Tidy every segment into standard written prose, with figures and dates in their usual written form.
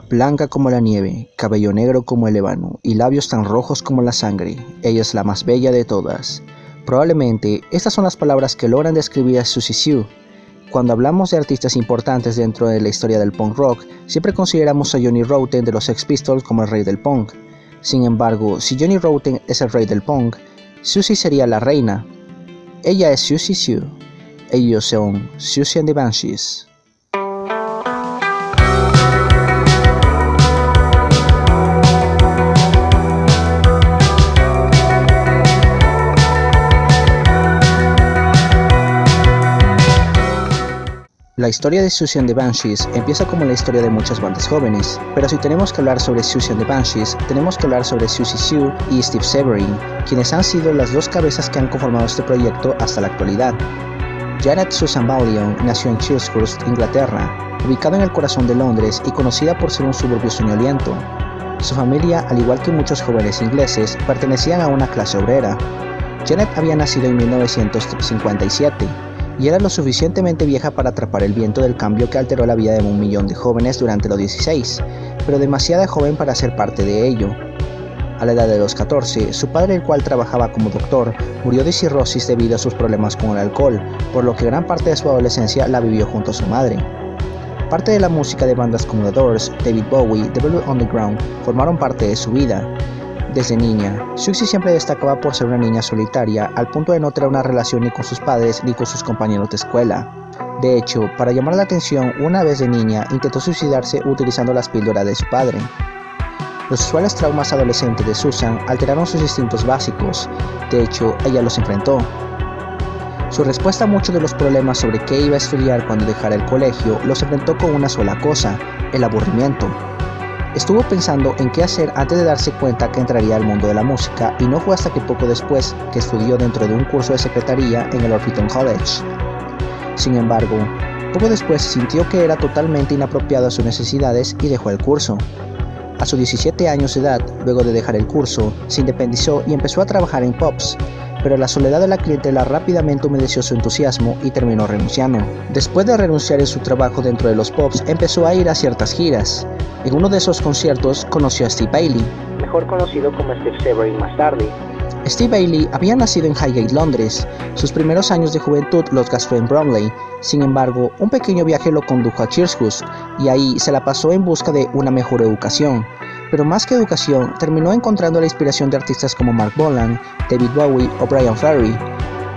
Blanca como la nieve, cabello negro como el ébano y labios tan rojos como la sangre, ella es la más bella de todas. Probablemente estas son las palabras que logran describir a Siouxsie Sioux. Cuando hablamos de artistas importantes dentro de la historia del punk rock, siempre consideramos a Johnny Rotten de los Sex Pistols como el rey del punk. Sin embargo, si Johnny Rotten es el rey del punk, Siouxsie sería la reina. Ella es Siouxsie Sioux. Ellos son Siouxsie and the Banshees. La historia de Siouxsie and the Banshees empieza como la historia de muchas bandas jóvenes, pero si tenemos que hablar sobre Siouxsie and the Banshees, tenemos que hablar sobre Siouxsie Sioux y Steve Severin, quienes han sido las dos cabezas que han conformado este proyecto hasta la actualidad. Janet Susan Ballion nació en Chislehurst, Inglaterra, ubicado en el corazón de Londres y conocida por ser un suburbio soñoliento. Su familia, al igual que muchos jóvenes ingleses, pertenecían a una clase obrera. Janet había nacido en 1957, y era lo suficientemente vieja para atrapar el viento del cambio que alteró la vida de 1 millón de jóvenes durante los 16, pero demasiado joven para ser parte de ello. A la edad de los 14, su padre, el cual trabajaba como doctor, murió de cirrosis debido a sus problemas con el alcohol, por lo que gran parte de su adolescencia la vivió junto a su madre. Parte de la música de bandas como The Doors, David Bowie, The Velvet Underground formaron parte de su vida. Desde niña, Siouxsie siempre destacaba por ser una niña solitaria, al punto de no tener una relación ni con sus padres ni con sus compañeros de escuela. De hecho, para llamar la atención, una vez de niña intentó suicidarse utilizando las píldoras de su padre. Los usuales traumas adolescentes de Susan alteraron sus instintos básicos. De hecho, ella los enfrentó. Su respuesta a muchos de los problemas sobre qué iba a estudiar cuando dejara el colegio los enfrentó con una sola cosa: el aburrimiento. Estuvo pensando en qué hacer antes de darse cuenta que entraría al mundo de la música, y no fue hasta que poco después que estudió dentro de un curso de secretaría en el Orpington College. Sin embargo, poco después sintió que era totalmente inapropiado a sus necesidades y dejó el curso. A sus 17 años de edad, luego de dejar el curso, se independizó y empezó a trabajar en pubs, pero la soledad de la clientela rápidamente humedeció su entusiasmo y terminó renunciando. Después de renunciar en su trabajo dentro de los pubs, empezó a ir a ciertas giras. En uno de esos conciertos conoció a Steve Bailey, mejor conocido como Steve Severin más tarde. Steve Bailey había nacido en Highgate, Londres. Sus primeros años de juventud los gastó en Bromley. Sin embargo, un pequeño viaje lo condujo a Chislehurst, y ahí se la pasó en busca de una mejor educación. Pero más que educación, terminó encontrando la inspiración de artistas como Mark Bolan, David Bowie o Bryan Ferry.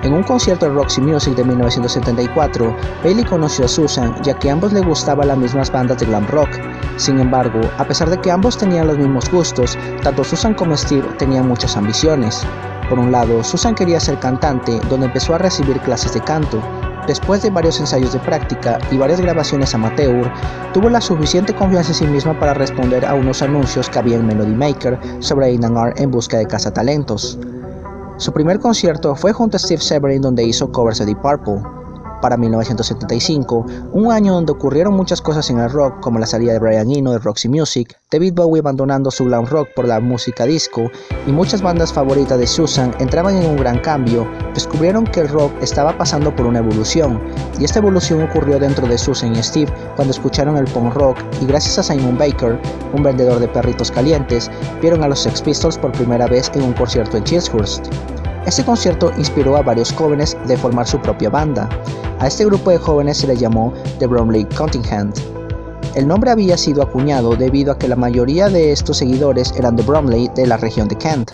En un concierto de Roxy Music de 1974, Bailey conoció a Susan, ya que a ambos les gustaban las mismas bandas de glam rock. Sin embargo, a pesar de que ambos tenían los mismos gustos, tanto Susan como Steve tenían muchas ambiciones. Por un lado, Susan quería ser cantante, donde empezó a recibir clases de canto. Después de varios ensayos de práctica y varias grabaciones amateur, tuvo la suficiente confianza en sí misma para responder a unos anuncios que había en Melody Maker sobre A&R en busca de cazatalentos. Su primer concierto fue junto a Steve Severin, donde hizo covers de Deep Purple. Para 1975, un año donde ocurrieron muchas cosas en el rock, como la salida de Brian Eno de Roxy Music, David Bowie abandonando su glam rock por la música disco, y muchas bandas favoritas de Susan entraban en un gran cambio, descubrieron que el rock estaba pasando por una evolución, y esta evolución ocurrió dentro de Susan y Steve cuando escucharon el punk rock, y gracias a Simon Baker, un vendedor de perritos calientes, vieron a los Sex Pistols por primera vez en un concierto en Chislehurst. Este concierto inspiró a varios jóvenes de formar su propia banda. A este grupo de jóvenes se les llamó The Bromley Contingent. El nombre había sido acuñado debido a que la mayoría de estos seguidores eran de Bromley, de la región de Kent.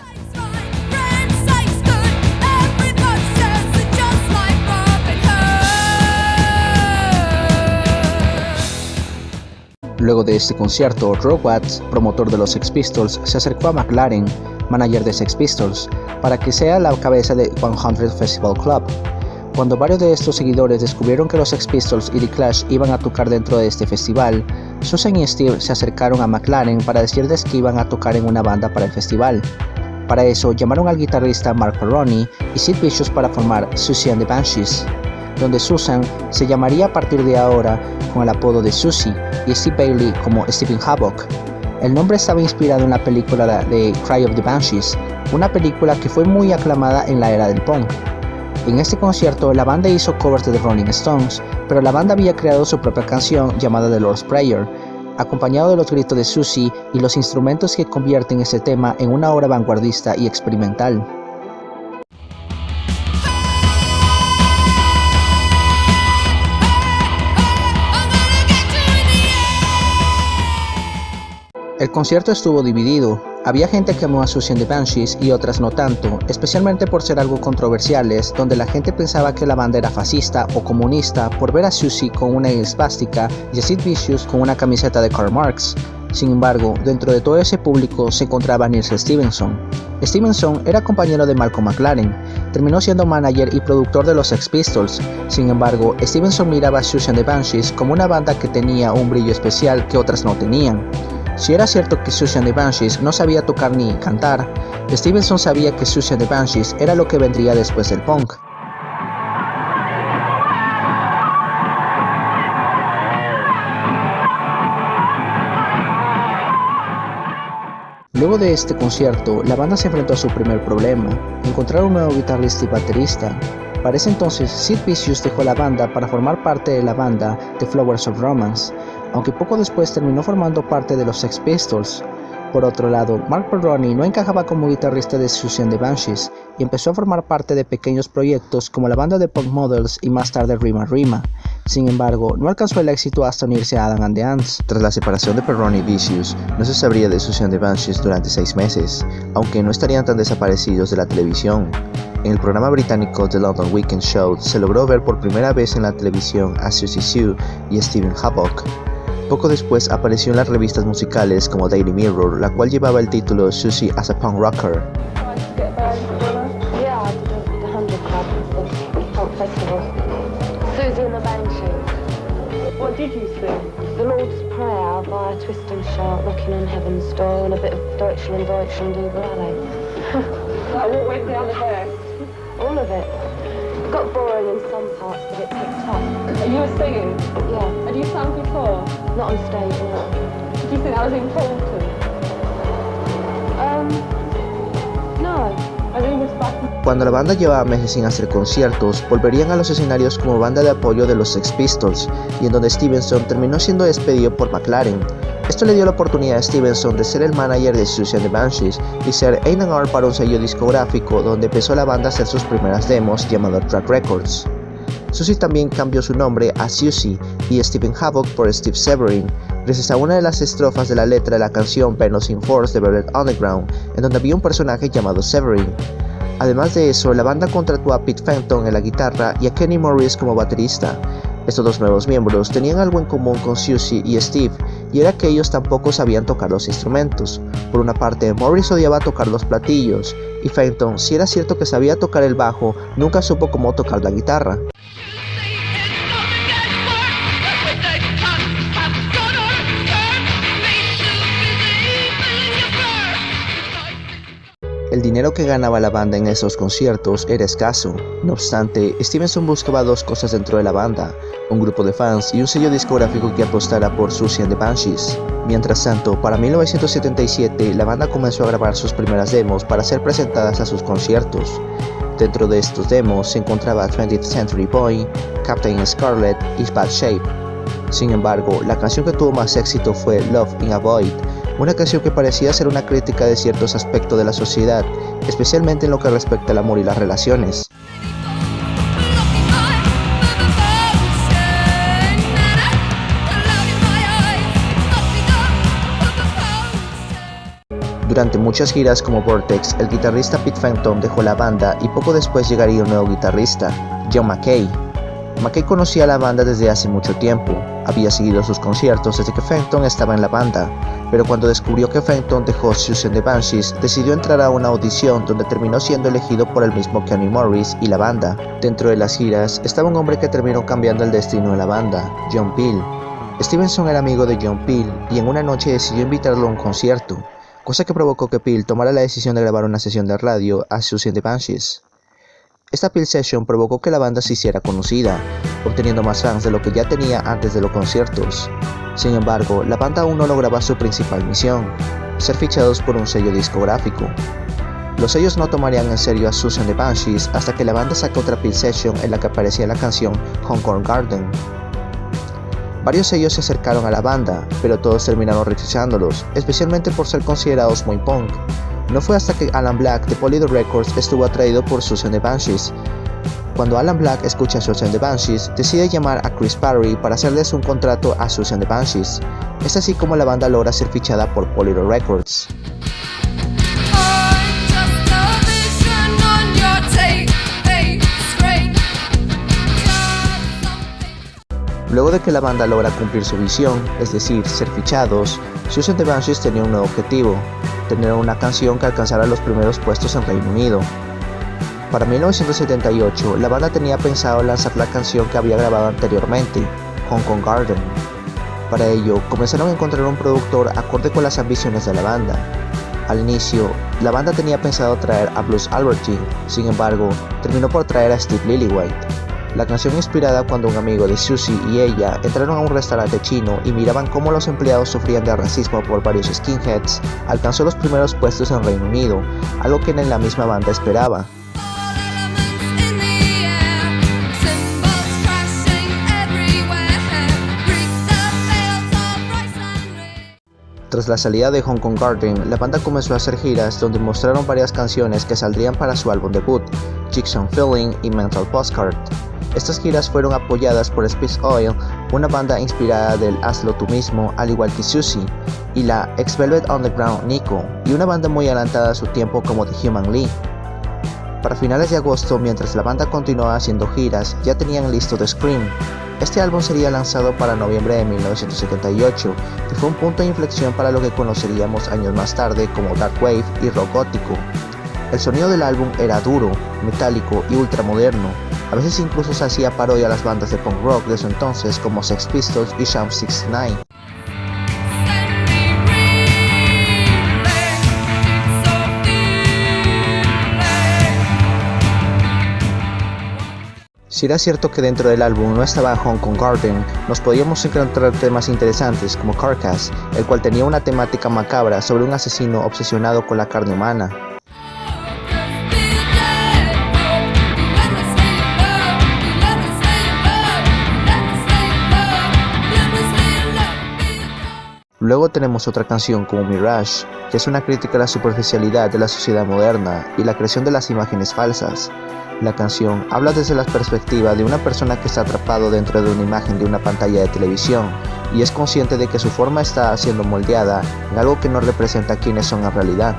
Luego de este concierto, Rob Watts, promotor de los Sex Pistols, se acercó a McLaren, manager de Sex Pistols, para que sea la cabeza de 100 Festival Club. Cuando varios de estos seguidores descubrieron que los Sex Pistols y The Clash iban a tocar dentro de este festival, Susan y Steve se acercaron a McLaren para decirles que iban a tocar en una banda para el festival. Para eso llamaron al guitarrista Mark Perroni y Sid Vicious para formar Siouxsie and the Banshees, donde Susan se llamaría a partir de ahora con el apodo de Siouxsie y Steve Bailey como Stephen Havoc. El nombre estaba inspirado en la película de Cry of the Banshees, una película que fue muy aclamada en la era del punk. En este concierto la banda hizo covers de The Rolling Stones, pero la banda había creado su propia canción llamada The Lord's Prayer, acompañado de los gritos de Siouxsie y los instrumentos que convierten ese tema en una obra vanguardista y experimental. El concierto estuvo dividido. Había gente que amó a Siouxsie and the Banshees y otras no tanto, especialmente por ser algo controversiales, donde la gente pensaba que la banda era fascista o comunista por ver a Siouxsie con una esvástica y a Sid Vicious con una camiseta de Karl Marx. Sin embargo, dentro de todo ese público se encontraba Nils Stevenson. Stevenson era compañero de Malcolm McLaren, terminó siendo manager y productor de los Sex Pistols. Sin embargo, Stevenson miraba a Siouxsie and the Banshees como una banda que tenía un brillo especial que otras no tenían. Si era cierto que Siouxsie and the Banshees no sabía tocar ni cantar, Stevenson sabía que Siouxsie and the Banshees era lo que vendría después del punk. Luego de este concierto, la banda se enfrentó a su primer problema: encontrar un nuevo guitarrista y baterista. Para ese entonces, Sid Vicious dejó la banda para formar parte de la banda The Flowers of Romance, aunque poco después terminó formando parte de los Sex Pistols. Por otro lado, Mark Perroni no encajaba como guitarrista de Siouxsie and the Banshees y empezó a formar parte de pequeños proyectos como la banda de Punk Models y más tarde Rima Rima. Sin embargo, no alcanzó el éxito hasta unirse a Adam and the Ants. Tras la separación de Perroni y Vicious, no se sabría de Siouxsie and the Banshees durante 6 meses, aunque no estarían tan desaparecidos de la televisión. En el programa británico The London Weekend Show se logró ver por primera vez en la televisión a Siouxsie Sioux y Stephen Havoc. Poco después apareció en las revistas musicales como Daily Mirror, la cual llevaba el título Siouxsie as a Punk Rocker. Siouxsie and the Banshees. What did you sing? The Lord's Prayer via Twist and Shout, Knocking on Heaven's Door, and a bit of Deutschland, Deutschland, Über alle. What went down the verse? All of it. It got boring in some parts, but it picked up. And you were singing? Yeah. Had you sung before? Not on stage, no. Did you think that was important? No. I think it was back. Cuando la banda llevaba meses sin hacer conciertos, volverían a los escenarios como banda de apoyo de los Sex Pistols, y en donde Stevenson terminó siendo despedido por McLaren. Esto le dio la oportunidad a Stevenson de ser el manager de Siouxsie and the Banshees y ser A&R para un sello discográfico donde empezó la banda a hacer sus primeras demos llamado Track Records. Siouxsie también cambió su nombre a Siouxsie y Stephen Havoc por Steve Severin, gracias a una de las estrofas de la letra de la canción Venom in Force de Velvet Underground, en donde había un personaje llamado Severin. Además de eso, la banda contrató a Pete Fenton en la guitarra y a Kenny Morris como baterista. Estos dos nuevos miembros tenían algo en común con Siouxsie y Steve, y era que ellos tampoco sabían tocar los instrumentos. Por una parte, Morris odiaba tocar los platillos, y Fenton, si era cierto que sabía tocar el bajo, nunca supo cómo tocar la guitarra. El dinero que ganaba la banda en esos conciertos era escaso. No obstante, Stevenson buscaba dos cosas dentro de la banda: un grupo de fans y un sello discográfico que apostara por Siouxsie and the Banshees. Mientras tanto, para 1977, la banda comenzó a grabar sus primeras demos para ser presentadas a sus conciertos. Dentro de estos demos se encontraba 20th Century Boy, Captain Scarlet y Bad Shape. Sin embargo, la canción que tuvo más éxito fue Love in a Void, una canción que parecía ser una crítica de ciertos aspectos de la sociedad, especialmente en lo que respecta al amor y las relaciones. Durante muchas giras como Vortex, el guitarrista Pete Fenton dejó la banda y poco después llegaría un nuevo guitarrista, John Mackay. Mackay conocía a la banda desde hace mucho tiempo, había seguido sus conciertos desde que Fenton estaba en la banda, pero cuando descubrió que Fenton dejó Siouxsie and the Banshees, decidió entrar a una audición donde terminó siendo elegido por el mismo Kenny Morris y la banda. Dentro de las giras estaba un hombre que terminó cambiando el destino de la banda, John Peel. Stevenson era amigo de John Peel y en una noche decidió invitarlo a un concierto, cosa que provocó que Peel tomara la decisión de grabar una sesión de radio a Siouxsie and the Banshees. Esta Peel Session provocó que la banda se hiciera conocida, obteniendo más fans de lo que ya tenía antes de los conciertos. Sin embargo, la banda aún no lograba su principal misión: ser fichados por un sello discográfico. Los sellos no tomarían en serio a Siouxsie and the Banshees hasta que la banda sacó otra Peel Session en la que aparecía la canción Concord Garden. Varios sellos se acercaron a la banda, pero todos terminaron rechazándolos, especialmente por ser considerados muy punk. No fue hasta que Alan Black de Polydor Records estuvo atraído por Siouxsie and the Banshees. Cuando Alan Black escucha Siouxsie and the Banshees, decide llamar a Chris Parry para hacerles un contrato a Siouxsie and the Banshees. Es así como la banda logra ser fichada por Polydor Records. Luego de que la banda logra cumplir su visión, es decir, ser fichados, Siouxsie and the Banshees tenía un nuevo objetivo: tener una canción que alcanzara los primeros puestos en Reino Unido. Para 1978, la banda tenía pensado lanzar la canción que había grabado anteriormente, Hong Kong Garden. Para ello, comenzaron a encontrar un productor acorde con las ambiciones de la banda. Al inicio, la banda tenía pensado traer a Bruce Albertine, sin embargo, terminó por traer a Steve Lillywhite. La canción inspirada cuando un amigo de Siouxsie y ella entraron a un restaurante chino y miraban cómo los empleados sufrían de racismo por varios skinheads, alcanzó los primeros puestos en Reino Unido, algo que en la misma banda esperaba. Tras la salida de Hong Kong Garden, la banda comenzó a hacer giras donde mostraron varias canciones que saldrían para su álbum debut, Jigsaw Feeling y Mental Postcard. Estas giras fueron apoyadas por Spice Oil, una banda inspirada del Hazlo Tú Mismo, al igual que Siouxsie, y la ex-Velvet Underground Nico, y una banda muy adelantada a su tiempo como The Human League. Para finales de agosto, mientras la banda continuaba haciendo giras, ya tenían listo The Scream. Este álbum sería lanzado para noviembre de 1978 y fue un punto de inflexión para lo que conoceríamos años más tarde como Dark Wave y rock gótico. El sonido del álbum era duro, metálico y ultramoderno. A veces incluso se hacía parodia a las bandas de punk rock de su entonces como Sex Pistols y Sham 69. Si era cierto que dentro del álbum no estaba Hong Kong Garden, nos podíamos encontrar temas interesantes como Carcass, el cual tenía una temática macabra sobre un asesino obsesionado con la carne humana. Luego tenemos otra canción como Mirage, que es una crítica a la superficialidad de la sociedad moderna y la creación de las imágenes falsas. La canción habla desde la perspectiva de una persona que está atrapado dentro de una imagen de una pantalla de televisión y es consciente de que su forma está siendo moldeada en algo que no representa quiénes son en realidad.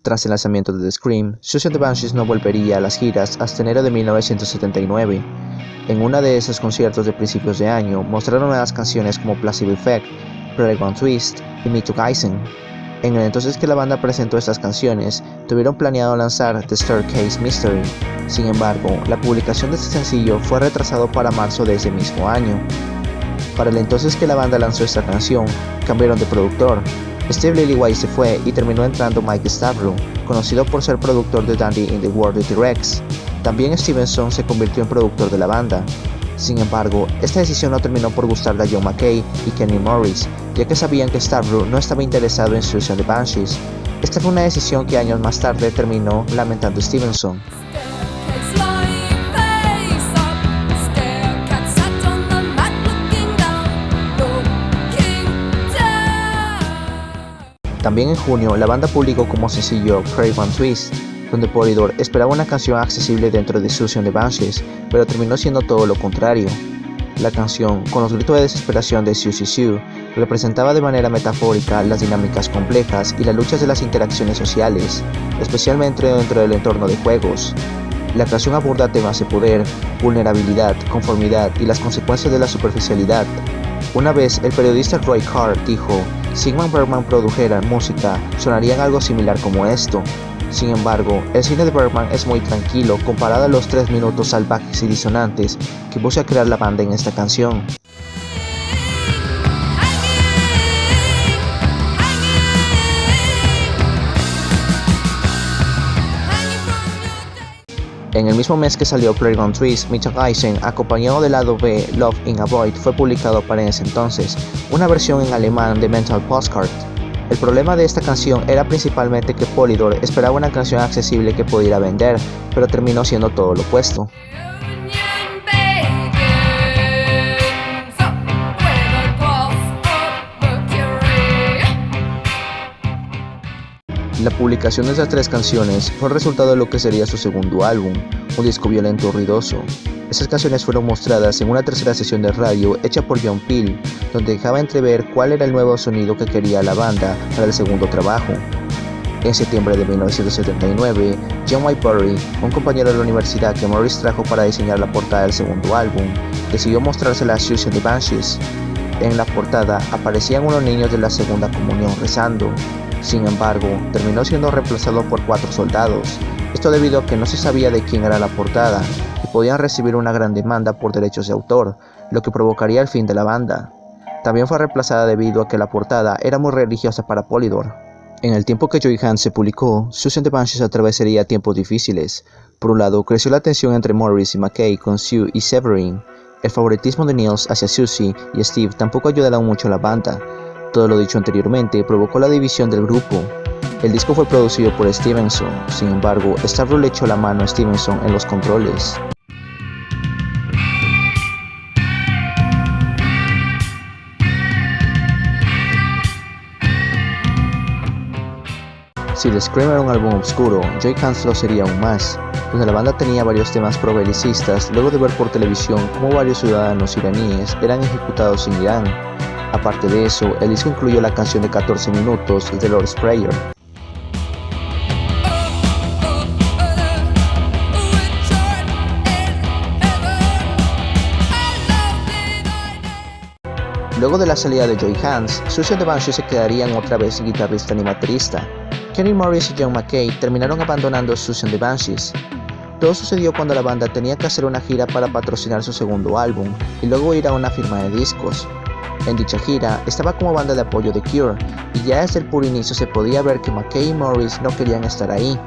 Tras el lanzamiento de The Scream, Siouxsie and the Banshees no volvería a las giras hasta enero de 1979. En uno de esos conciertos de principios de año, mostraron nuevas canciones como Placebo Effect, Playground Twist y Me Too Geisen. En el entonces que la banda presentó estas canciones, tuvieron planeado lanzar The Staircase Mystery. Sin embargo, la publicación de este sencillo fue retrasado para marzo de ese mismo año. Para el entonces que la banda lanzó esta canción, cambiaron de productor. Steve Lillywhite se fue y terminó entrando Mike Stavro, conocido por ser productor de Dandy in the World of T-Rex. También Stevenson se convirtió en productor de la banda. Sin embargo, esta decisión no terminó por gustarle a John Mackey y Kenny Morris, ya que sabían que Stavro no estaba interesado en Siouxsie and the Banshees. Esta fue una decisión que años más tarde terminó lamentando Stevenson. También en junio, la banda publicó como sencillo Playground Twist, donde Polydor esperaba una canción accesible dentro de Siouxsie and the Banshees, pero terminó siendo todo lo contrario. La canción, con los gritos de desesperación de Siouxsie, representaba de manera metafórica las dinámicas complejas y las luchas de las interacciones sociales, especialmente dentro del entorno de juegos. La canción aborda temas de poder, vulnerabilidad, conformidad y las consecuencias de la superficialidad. Una vez, el periodista Roy Carr dijo: si Ingmar Bergman produjera música, sonaría en algo similar como esto. Sin embargo, el cine de Bergman es muy tranquilo comparado a los 3 minutos salvajes y disonantes que busca crear la banda en esta canción. En el mismo mes que salió Playground Twist, Me Too Geisen, acompañado del lado B Love in a Void, fue publicado para ese entonces, una versión en alemán de Mental Postcard. El problema de esta canción era principalmente que Polydor esperaba una canción accesible que pudiera vender, pero terminó siendo todo lo opuesto. La publicación de esas 3 canciones fue el resultado de lo que sería su segundo álbum, un disco violento y ruidoso. Esas canciones fueron mostradas en una tercera sesión de radio hecha por John Peel, donde dejaba entrever cuál era el nuevo sonido que quería la banda para el segundo trabajo. En septiembre de 1979, John Whitebury, un compañero de la universidad que Morris trajo para diseñar la portada del segundo álbum, decidió mostrársela a Siouxsie and the Banshees. En la portada aparecían unos niños de la segunda comunión rezando. Sin embargo, terminó siendo reemplazado por 4 soldados, esto debido a que no se sabía de quién era la portada y podían recibir una gran demanda por derechos de autor, lo que provocaría el fin de la banda. También fue reemplazada debido a que la portada era muy religiosa para Polydor. En el tiempo que Joy Hands se publicó, Siouxsie and the Banshees atravesaría tiempos difíciles. Por un lado, creció la tensión entre Morris y McKay con Sue y Severin. El favoritismo de Nils hacia Siouxsie y Steve tampoco ayudaron mucho a la banda. Todo lo dicho anteriormente provocó la división del grupo. El disco fue producido por Stevenson, sin embargo, Stavro le echó la mano a Stevenson en los controles. Si The Scream era un álbum oscuro, Joy Hands lo sería aún más, donde la banda tenía varios temas pro-belicistas luego de ver por televisión cómo varios ciudadanos iraníes eran ejecutados en Irán. Aparte de eso, el disco incluyó la canción de 14 minutos, The Lord's Prayer. Luego de la salida de Joy Hands, Siouxsie and the Banshees se quedarían otra vez sin guitarrista ni baterista. Kenny Morris y John McKay terminaron abandonando Siouxsie and the Banshees. Todo sucedió cuando la banda tenía que hacer una gira para patrocinar su segundo álbum y luego ir a una firma de discos. En dicha gira estaba como banda de apoyo de Cure y ya desde el puro inicio se podía ver que McKay y Morris no querían estar ahí.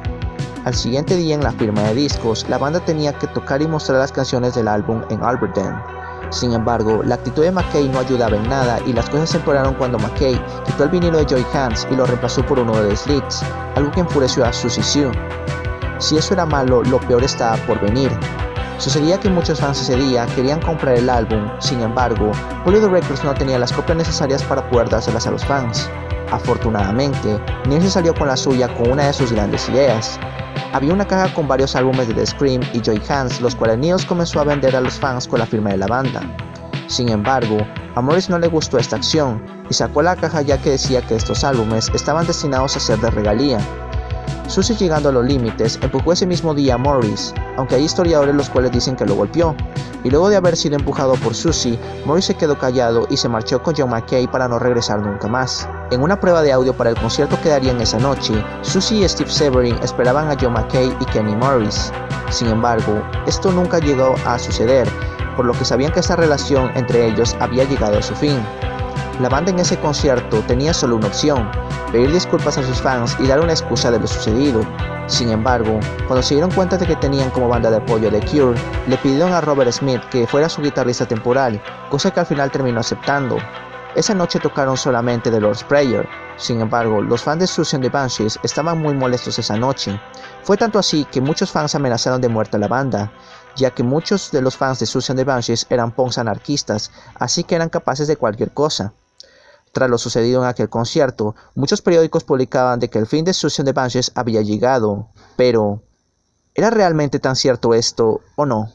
Al siguiente día en la firma de discos, la banda tenía que tocar y mostrar las canciones del álbum en Alberton. Sin embargo, la actitud de McKay no ayudaba en nada y las cosas empeoraron cuando McKay quitó el vinilo de Joy Hands y lo reemplazó por uno de The Slits, algo que enfureció a Siouxsie Sioux. Si eso era malo, lo peor estaba por venir. Sucedía que muchos fans ese día querían comprar el álbum, sin embargo, Polydor Records no tenía las copias necesarias para poder dárselas a los fans. Afortunadamente, Nils se salió con la suya con una de sus grandes ideas. Había una caja con varios álbumes de The Scream y Joy Hands, los cuales Nils comenzó a vender a los fans con la firma de la banda. Sin embargo, a Morris no le gustó esta acción y sacó la caja ya que decía que estos álbumes estaban destinados a ser de regalía. Siouxsie, llegando a los límites, empujó ese mismo día a Morris, aunque hay historiadores los cuales dicen que lo golpeó, y luego de haber sido empujado por Siouxsie, Morris se quedó callado y se marchó con John McKay para no regresar nunca más. En una prueba de audio para el concierto que darían esa noche, Siouxsie y Steve Severin esperaban a John McKay y Kenny Morris. Sin embargo, esto nunca llegó a suceder, por lo que sabían que esta relación entre ellos había llegado a su fin. La banda en ese concierto tenía solo una opción: pedir disculpas a sus fans y dar una excusa de lo sucedido. Sin embargo, cuando se dieron cuenta de que tenían como banda de apoyo de Cure, le pidieron a Robert Smith que fuera su guitarrista temporal, cosa que al final terminó aceptando. Esa noche tocaron solamente The Lord's Prayer. Sin embargo, los fans de Siouxsie and the Banshees estaban muy molestos esa noche. Fue tanto así que muchos fans amenazaron de muerte a la banda, ya que muchos de los fans de Siouxsie and the Banshees eran punks anarquistas, así que eran capaces de cualquier cosa. Tras lo sucedido en aquel concierto, muchos periódicos publicaban de que el fin de Siouxsie and the Banshees había llegado, pero ¿era realmente tan cierto esto o no?